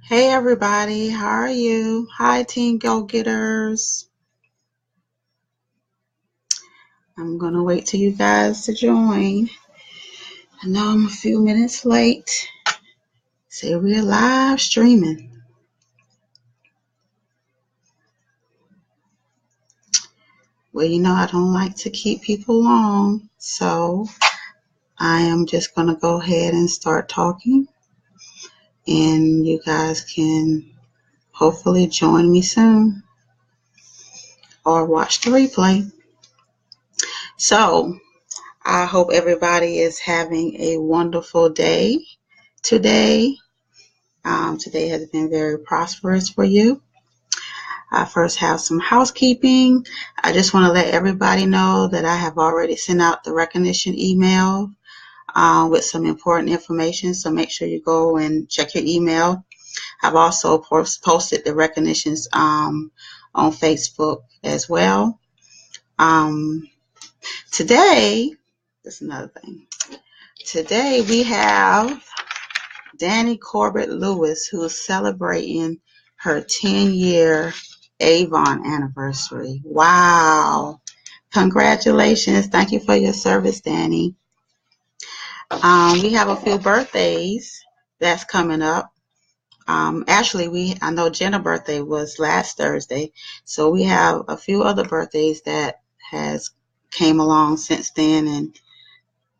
Hey everybody, how are you? Hi Team Go Getters. I'm gonna wait till you guys to join. I know I'm a few minutes late. Say we're live streaming. Well, I don't like to keep people long, so I am just gonna go ahead and start talking, and you guys can hopefully join me soon or watch the replay. So I hope everybody is having a wonderful day today. Today has been very prosperous for you. I first have some housekeeping. I just want to let everybody know that I have already sent out the recognition email with some important information, so make sure you go and check your email. I've also posted the recognitions on Facebook as well. Today, that's another thing. Today we have Danny Corbett Lewis, who is celebrating her 10-year Avon anniversary. Wow. Congratulations. Thank you for your service, Danny. We have a few birthdays that's coming up. Actually, I know Jenna's birthday was last Thursday, so we have a few other birthdays that has came along since then, and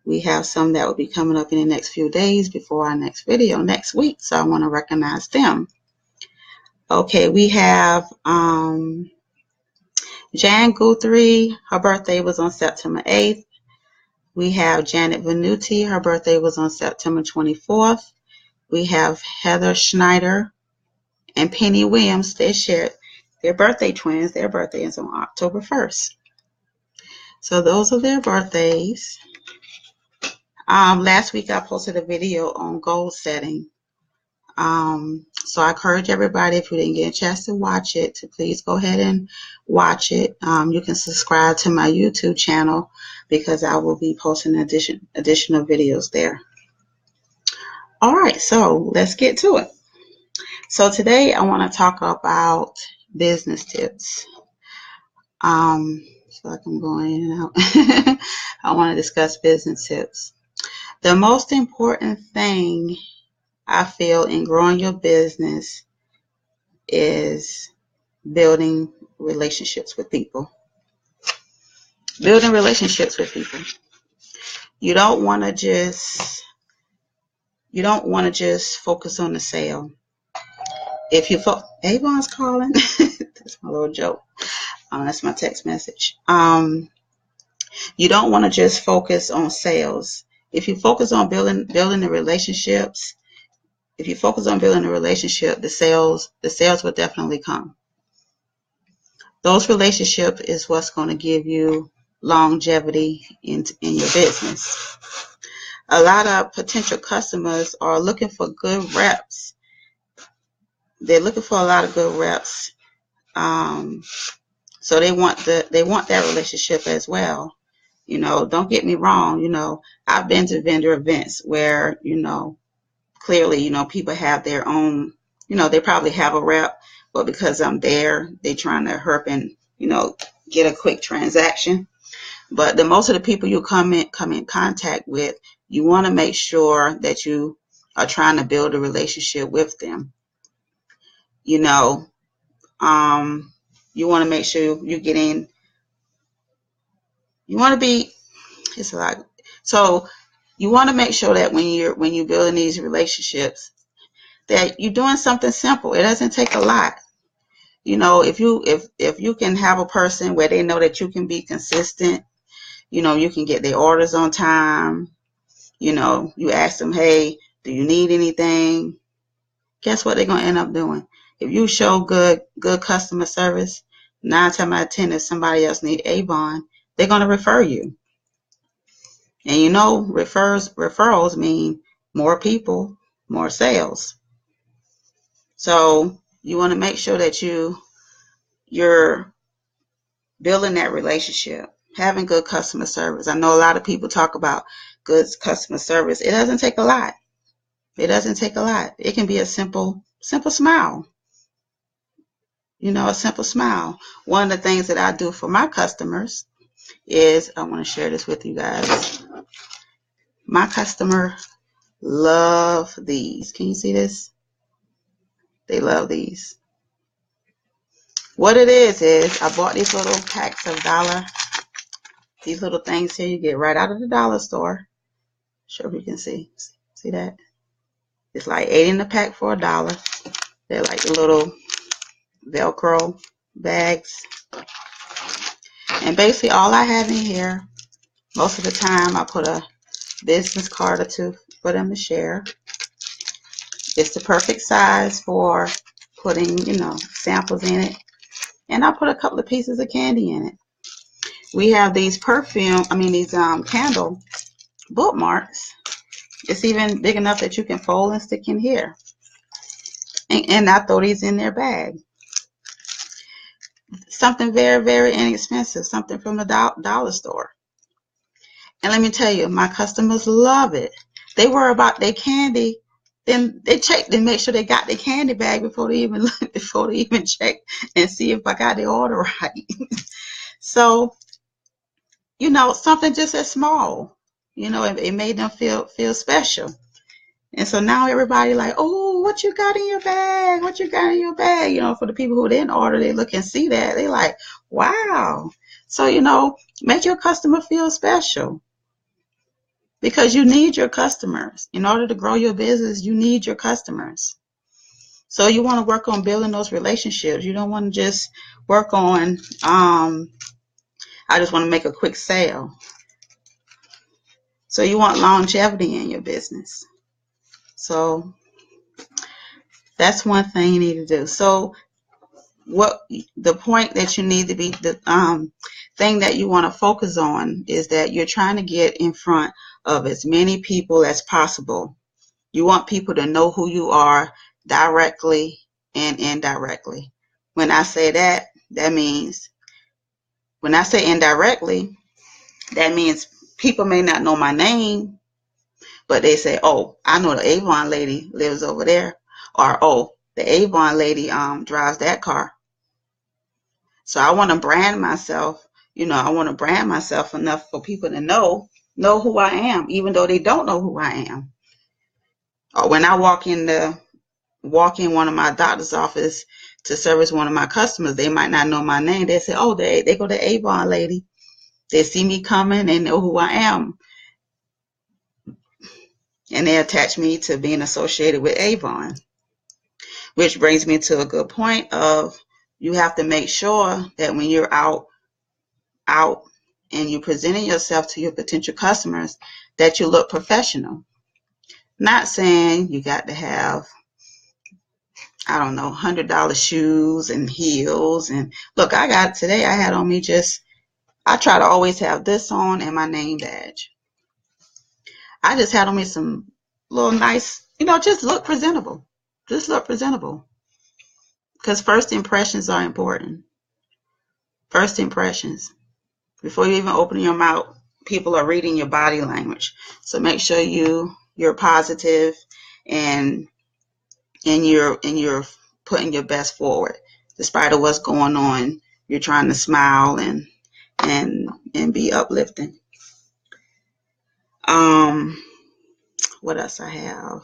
we have some that will be coming up in the next few days before our next video next week, so I want to recognize them. Okay, we have Jan Guthrie, her birthday was on September 8th. We have Janet Venuti, her birthday was on September 24th. We have Heather Schneider and Penny Williams. They shared their birthday twins. Their birthday is on October 1st. So those are their birthdays. Last week I posted a video on goal setting. So I encourage everybody, if you didn't get a chance to watch it, to please go ahead and watch it. You can subscribe to my YouTube channel because I will be posting additional videos there. All right, so let's get to it. So today I want to talk about business tips. So like I'm going in and out. I want to discuss business tips. The most important thing I feel in growing your business is building relationships with people. Building relationships with people. You don't want to just focus on the sale. If you Avon's calling. That's my little joke. That's my text message. You don't want to just focus on sales. If you focus on building the relationships, if you focus on building a relationship, the sales will definitely come. Those relationships is what's going to give you longevity in your business. A lot of potential customers are looking for good reps. They're looking for a lot of good reps. So they want that relationship as well. Don't get me wrong. I've been to vendor events where, clearly, people have their own, they probably have a rep, but because I'm there, they're trying to hurp and, get a quick transaction. But most of the people you come in contact with, you want to make sure that you are trying to build a relationship with them. You want to make sure you get in. You want to be, it's a lot. So you want to make sure that when you're building these relationships, that you're doing something simple. It doesn't take a lot. If you can have a person where they know that you can be consistent, you can get their orders on time. You ask them, hey, do you need anything? Guess what they're going to end up doing? If you show good customer service, 9 times out of 10, if somebody else needs Avon, they're going to refer you. And referrals mean more people, more sales. So you want to make sure that you're building that relationship, having good customer service. I know a lot of people talk about good customer service. It doesn't take a lot. It doesn't take a lot. It can be a simple simple smile. You know, a simple smile. One of the things that I do for my customers is, I want to share this with you guys. My customer love these. Can you see this? They love these. What it is I bought these little packs of these little things here you get right out of the dollar store. Sure if you can see. See that? It's like 8 in the pack for $1. They're like the little Velcro bags. And basically all I have in here, most of the time I put a business card or two for them to share. It's the perfect size for putting, you know, samples in it. And I put a couple of pieces of candy in it. We have these candle bookmarks. It's even big enough that you can fold and stick in here. And I throw these in their bag. Something very, very inexpensive. Something from a dollar store. And let me tell you, my customers love it. They worry about their candy. Then they check and make sure they got their candy bag before they even check and see if I got the order right. So, you know, something just as small, you know, it made them feel special. And so now everybody like, oh, what you got in your bag? What you got in your bag? You know, for the people who didn't order, they look and see that. They like, wow. So, you know, make your customer feel special. Because you need your customers. In order to grow your business, you need your customers. So you want to work on building those relationships. You don't want to just work on, I just want to make a quick sale. So you want longevity in your business. So that's one thing you need to do. So what the point that you need to be, the thing that you want to focus on is that you're trying to get in front of as many people as possible. You want people to know who you are directly and indirectly. When I say that, that means, when I say indirectly, that means people may not know my name, but they say, oh, I know the Avon lady lives over there. Or, oh, the Avon lady drives that car. So I want to brand myself, you know, I want to brand myself enough for people to know who I am, even though they don't know who I am. Or when I walk in one of my doctor's office to service one of my customers, they might not know my name. They say, oh, they go to Avon lady. They see me coming, they know who I am. And they attach me to being associated with Avon. Which brings me to a good point of, you have to make sure that when you're out and you're presenting yourself to your potential customers, that you look professional. Not saying you got to have, I don't know, $100 shoes and heels. And look, I had on me I try to always have this on and my name badge. I just had on me some little nice, you know, just look presentable. Just look presentable. Because first impressions are important. First impressions. Before you even open your mouth, people are reading your body language. So make sure you're positive and you're putting your best forward. Despite of what's going on, you're trying to smile and be uplifting. What else I have?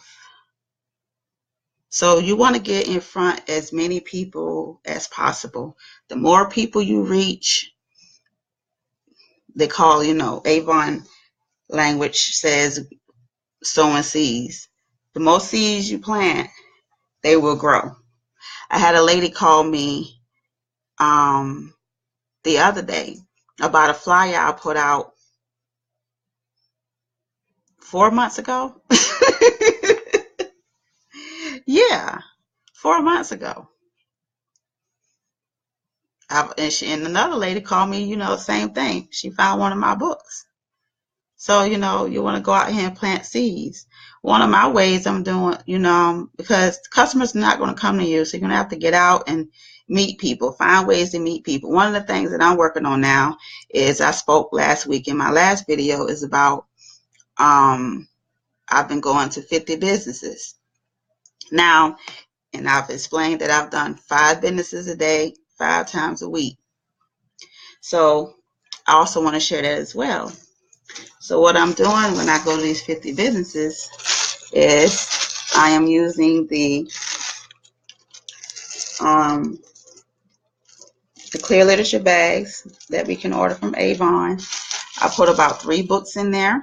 So you want to get in front as many people as possible. The more people you reach, they call, you know, Avon language says sowing seeds. The more seeds you plant, they will grow. I had a lady call me the other day about a flyer I put out 4 months ago. Yeah, 4 months ago. And another lady called me, you know, same thing. She found one of my books. So, you know, you want to go out here and plant seeds. One of my ways I'm doing, you know, because customers are not going to come to you, so you're going to have to get out and meet people, find ways to meet people. One of the things that I'm working on now is, I spoke last week in my last video, is about I've been going to 50 businesses. Now, And I've explained that I've done 5 businesses a day, 5 times a week. So I also want to share that as well. So what I'm doing when I go to these 50 businesses is I am using the clear literature bags that we can order from Avon. I put about 3 books in there,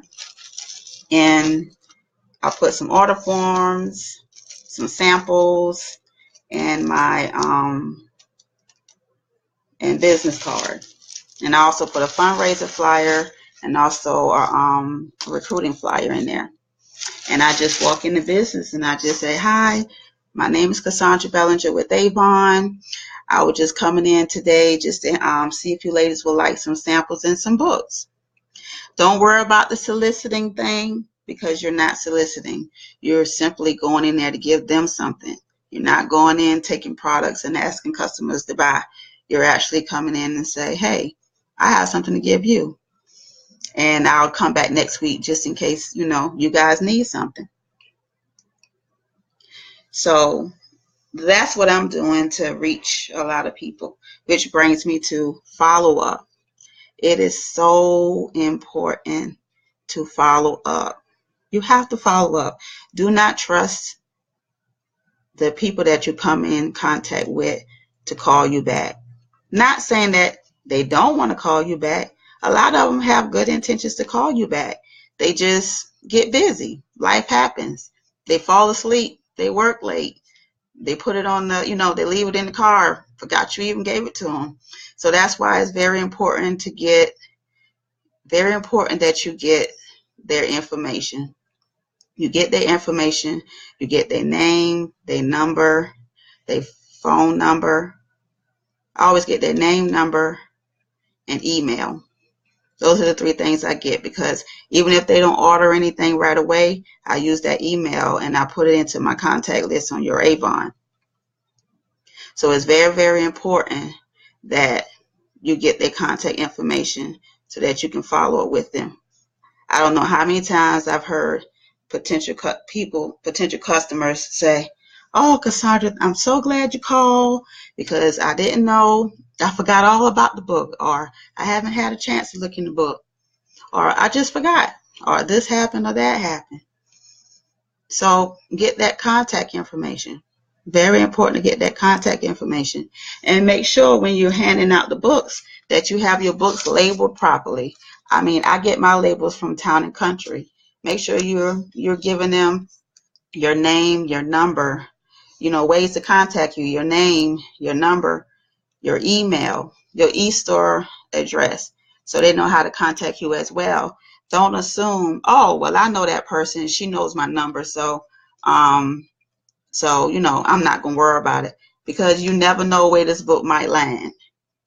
and I put some order forms, some samples, and my and business card. And I also put a fundraiser flyer and also a recruiting flyer in there. And I just walk in the business and I just say, hi, my name is Cassandrabellinger with Avon. I was just coming in today just to see if you ladies would like some samples and some books. Don't worry about the soliciting thing, because you're not soliciting. You're simply going in there to give them something. You're not going in taking products and asking customers to buy. You're actually coming in and say, hey, I have something to give you. And I'll come back next week just in case, you guys need something. So that's what I'm doing to reach a lot of people, which brings me to follow up. It is so important to follow up. You have to follow up. Do not trust the people that you come in contact with to call you back. Not saying that they don't want to call you back. A lot of them have good intentions to call you back. They just get busy. Life happens. They fall asleep. They work late. They put it on the, they leave it in the car. Forgot you even gave it to them. So that's why it's very important that you get their information. You get their information. You get their name, their number, their phone number. I always get their name, number, and email. Those are the 3 things I get, because even if they don't order anything right away, I use that email and I put it into my contact list on your Avon. So it's very, very important that you get their contact information so that you can follow up with them. I don't know how many times I've heard potential customers say, oh, Cassandra, I'm so glad you called, because I didn't know, I forgot all about the book, or I haven't had a chance to look in the book, or I just forgot, or this happened or that happened. So get that contact information. Very important to get that contact information. And make sure when you're handing out the books that you have your books labeled properly. I mean, I get my labels from Town and Country. Make sure you're giving them your name, your number, ways to contact you, your name, your number, your email, your e-store address, so they know how to contact you as well. Don't assume, oh, well, I know that person, she knows my number, so I'm not going to worry about it, because you never know where this book might land.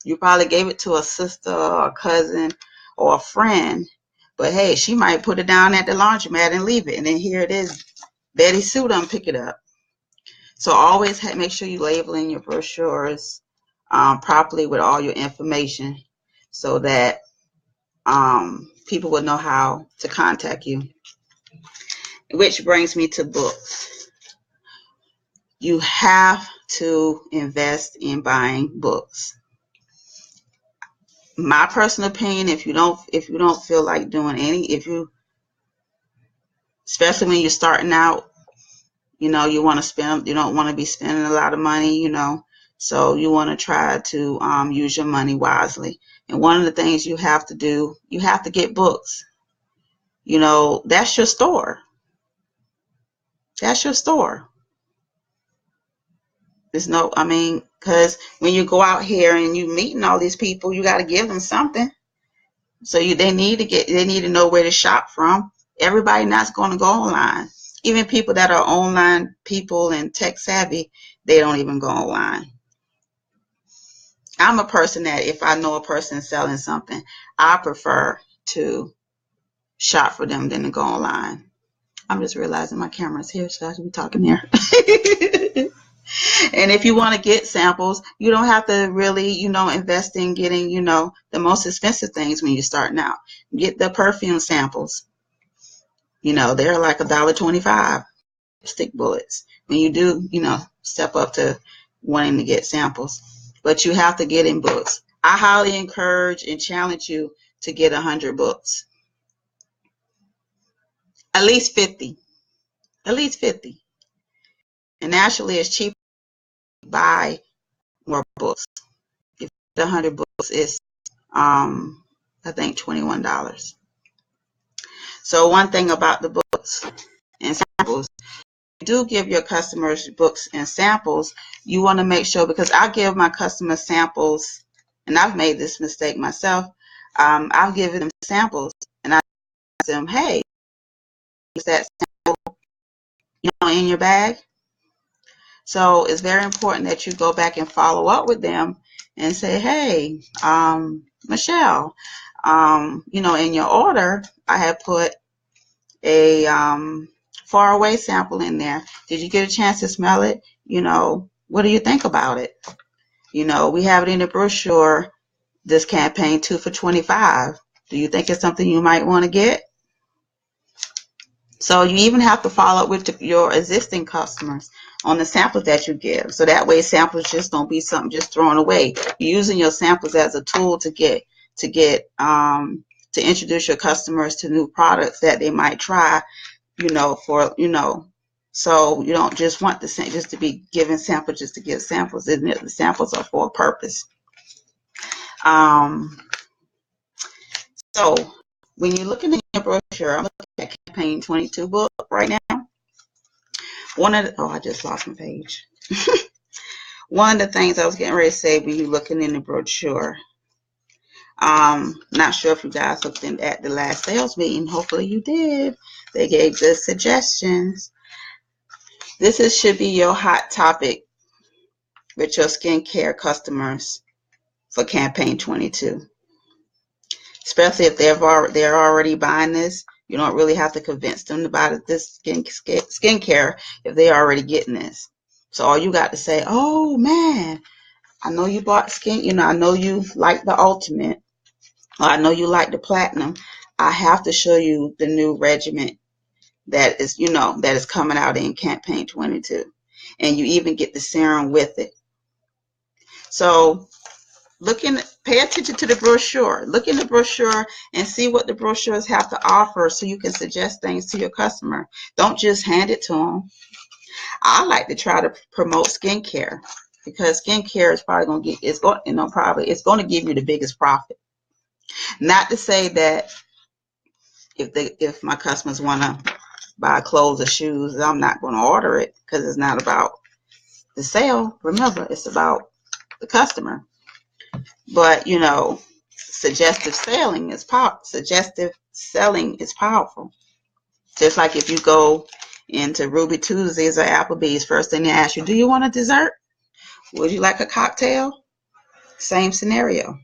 You probably gave it to a sister or a cousin or a friend, but hey, she might put it down at the laundromat and leave it, and then here it is, Betty Sue done pick it up. So always make sure you labeling your brochures properly with all your information, so that people will know how to contact you. Which brings me to books. You have to invest in buying books. My personal opinion, if you don't feel like doing especially when you're starting out, you don't want to be spending a lot of money, so you want to try to use your money wisely. And one of the things you have to do, you have to get books. That's your store. That's your store. Because when you go out here and you meeting all these people, you got to give them something. So they need to know where to shop from. Everybody not's going to go online. Even people that are online people and tech savvy, they don't even go online. I'm a person that if I know a person selling something, I prefer to shop for them than to go online. I'm just realizing my camera's here, so I should be talking there. And if you want to get samples, you don't have to really, invest in getting, the most expensive things when you're starting out. Get the perfume samples. They're like $1.25. stick bullets when you do, step up to wanting to get samples. But you have to get in books. I highly encourage and challenge you to get 100 books. At least 50. At least 50. And actually, it's cheaper to buy more books. If you get 100 books, it's, I think, $21. So one thing about the books and samples, you do give your customers books and samples. You want to make sure, because I give my customers samples, and I've made this mistake myself. I've given them samples, and I ask them, hey, is that sample, in your bag? So it's very important that you go back and follow up with them and say, hey, Michelle, in your order, I have put a far away sample in there. Did you get a chance to smell it? What do you think about it? We have it in the brochure, this campaign 2 for $25. Do you think it's something you might want to get? So you even have to follow up with your existing customers on the samples that you give. So that way samples just don't be something just thrown away. You're using your samples as a tool to introduce your customers to new products that they might try, so you don't just want just to be giving samples just to give samples. The samples are for a purpose. So when you're looking at your brochure, I'm looking at Campaign 22 book right now. I just lost my page. One of the things I was getting ready to say when you're looking in the brochure, not sure if you guys looked at the last sales meeting. Hopefully you did. They gave good suggestions. This should be your hot topic with your skincare customers for Campaign 22. Especially if they're already buying this. You don't really have to convince them to buy this skincare if they're already getting this. So all you got to say, oh man, I know you bought skin, I know you like the Ultimate, or I know you like the Platinum. I have to show you the new regimen that is coming out in Campaign 22. And you even get the serum with it. So pay attention to the brochure. Look in the brochure and see what the brochures have to offer so you can suggest things to your customer. Don't just hand it to them. I like to try to promote skincare because skincare is probably going to it's going to give you the biggest profit. Not to say that if my customers want to buy clothes or shoes, I'm not going to order it, because it's not about the sale. Remember, it's about the customer. But suggestive selling is powerful. Just like if you go into Ruby Tuesdays or Applebee's, first thing they ask you, do you want a dessert? Would you like a cocktail? Same scenario.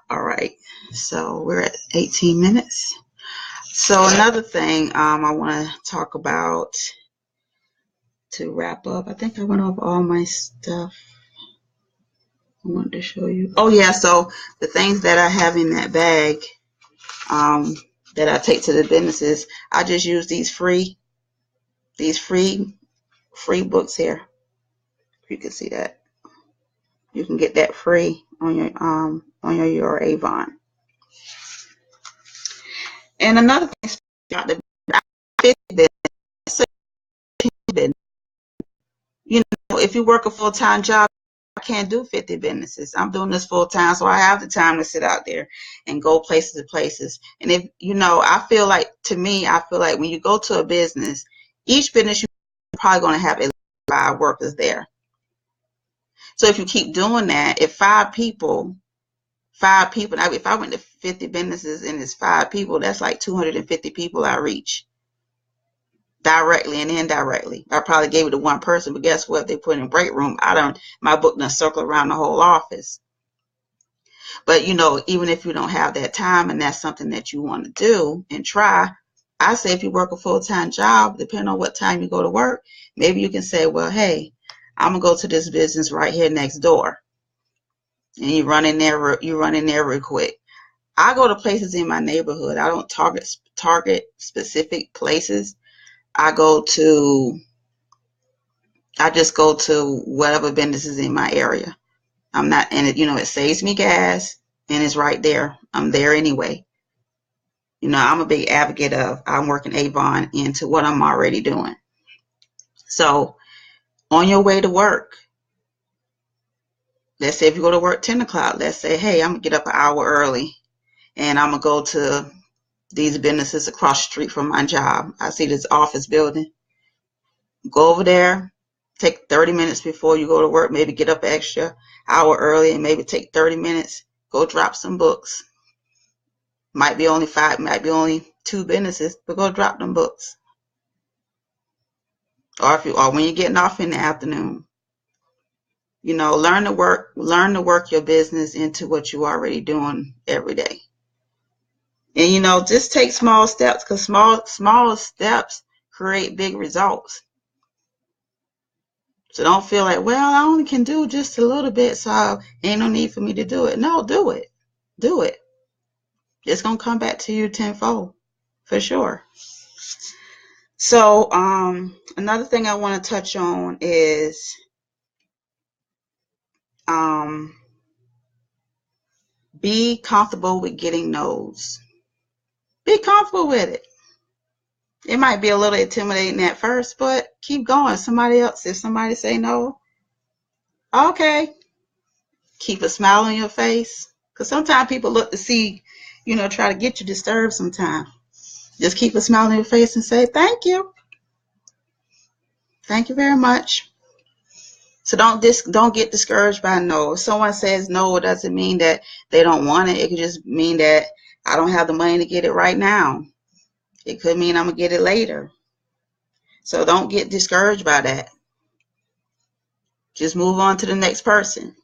All right, so we're at 18 minutes. So another thing I want to talk about to wrap up. I think I went over all my stuff I wanted to show you. Oh yeah, so the things that I have in that bag that I take to the businesses, I just use these free books here. You can see that. You can get that free on your Avon. And another thing about the if you work a full-time job, I can't do 50 businesses. I'm doing this full-time, so I have the time to sit out there and go places to places. And if I feel like when you go to a business, each business you're probably going to have at least 5 workers there. So if you keep doing that, if 5 people, now if I went to 50 businesses and it's 5 people, that's like 250 people I reach. Directly and indirectly. I probably gave it to one person, but guess what? They put in a break room. My book done circle around the whole office. But even if you don't have that time and that's something that you want to do and try, I say if you work a full-time job, depending on what time you go to work, maybe you can say, well, hey, I'm gonna go to this business right here next door. And you run in there real quick. I go to places in my neighborhood. I don't target specific places. I just go to whatever business is in my area. I'm not, and it saves me gas, and it's right there. I'm there anyway. I'm a big advocate of I'm working Avon into what I'm already doing. So on your way to work, let's say if you go to work 10 o'clock, let's say, hey, I'm going to get up an hour early and I'm going to go to these businesses across the street from my job. I see this office building. Go over there, take 30 minutes before you go to work, maybe get up an extra hour early and maybe take 30 minutes, go drop some books. Might be only 5, might be only 2 businesses, but go drop them books. Or when you're getting off in the afternoon. Learn to work your business into what you're already doing every day. And just take small steps, because small steps create big results. So don't feel like, well, I only can do just a little bit, so ain't no need for me to do it. No, do it. Do it. It's going to come back to you tenfold, for sure. So another thing I want to touch on is be comfortable with getting no's. Be comfortable with it. It might be a little intimidating at first, but keep going. If somebody say no, okay. Keep a smile on your face. Because sometimes people look to see, try to get you disturbed sometimes. Just keep a smile on your face and say, thank you. Thank you very much. So don't get discouraged by no. If someone says no, it doesn't mean that they don't want it. It could just mean that I don't have the money to get it right now. It could mean I'm going to get it later. So don't get discouraged by that. Just move on to the next person.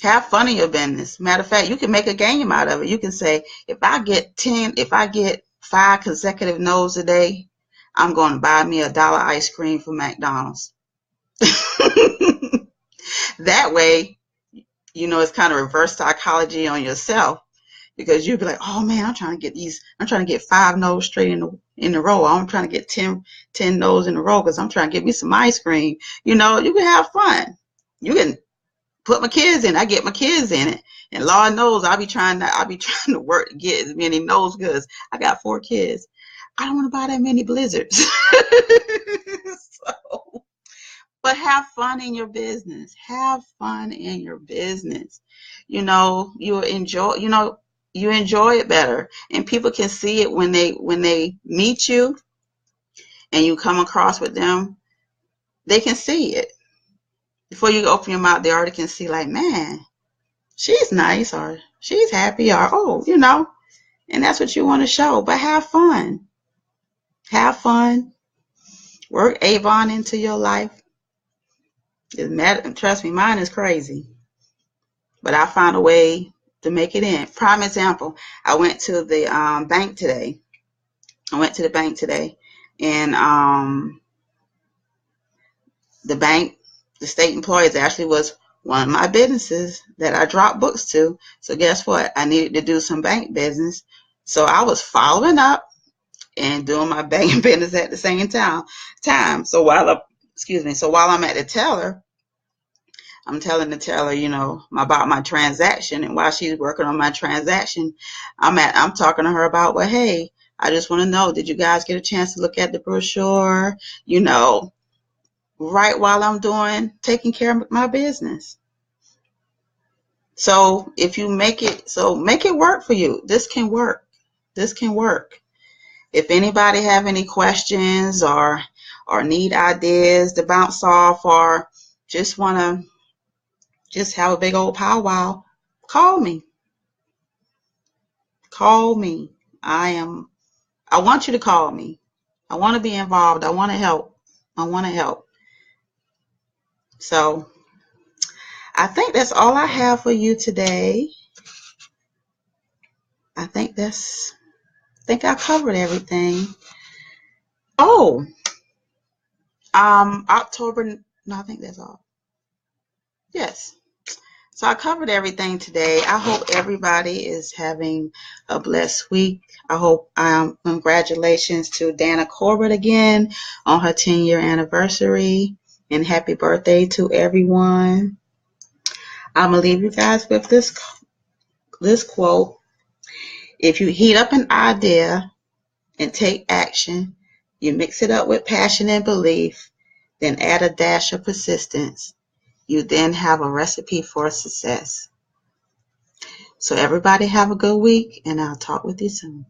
Have fun in your business. Matter of fact, you can make a game out of it. You can say, if I get 5 consecutive no's a day, I'm going to buy me $1 ice cream from McDonald's. That way, it's kind of reverse psychology on yourself, because you'll be like, oh man, I'm trying to get 5 no's straight in a row. I'm trying to get 10 no's in a row because I'm trying to get me some ice cream. You can have fun. You can put my kids in. I get my kids in it, and Lord knows I'll be trying to work to get as many no's, because I got 4 kids. I don't want to buy that many blizzards. But have fun in your business. Have fun in your business. You enjoy it better, and people can see it when they meet you and you come across with them. They can see it before you open your mouth. They already can see, like, man, she's nice, or she's happy, or and that's what you want to show. But have fun. Have fun. Work Avon into your life. Trust me, mine is crazy, but I found a way to make it in. Prime example, I went to the bank today. And the state employees actually was one of my businesses that I dropped books to. So guess what? I needed to do some bank business. So I was following up and doing my bank business at the same time. So while I'm at the teller, I'm telling the teller, about my transaction, and while she's working on my transaction, I'm talking to her about, well, hey, I just want to know, did you guys get a chance to look at the brochure? Right while I'm taking care of my business. So if you make it work for you. This can work. If anybody have any questions or need ideas to bounce off, or just want to have a big old powwow, call me. I want you to call me. I want to be involved. I want to help. So I think that's all I have for you today. I think I covered everything. Oh, October. No, I think that's all. Yes. So I covered everything today. I hope everybody is having a blessed week. I hope congratulations to Dana Corbett again on her 10-year anniversary, and happy birthday to everyone. I'm gonna leave you guys with this quote. If you heat up an idea and take action, you mix it up with passion and belief, then add a dash of persistence, you then have a recipe for success. So everybody have a good week, and I'll talk with you soon.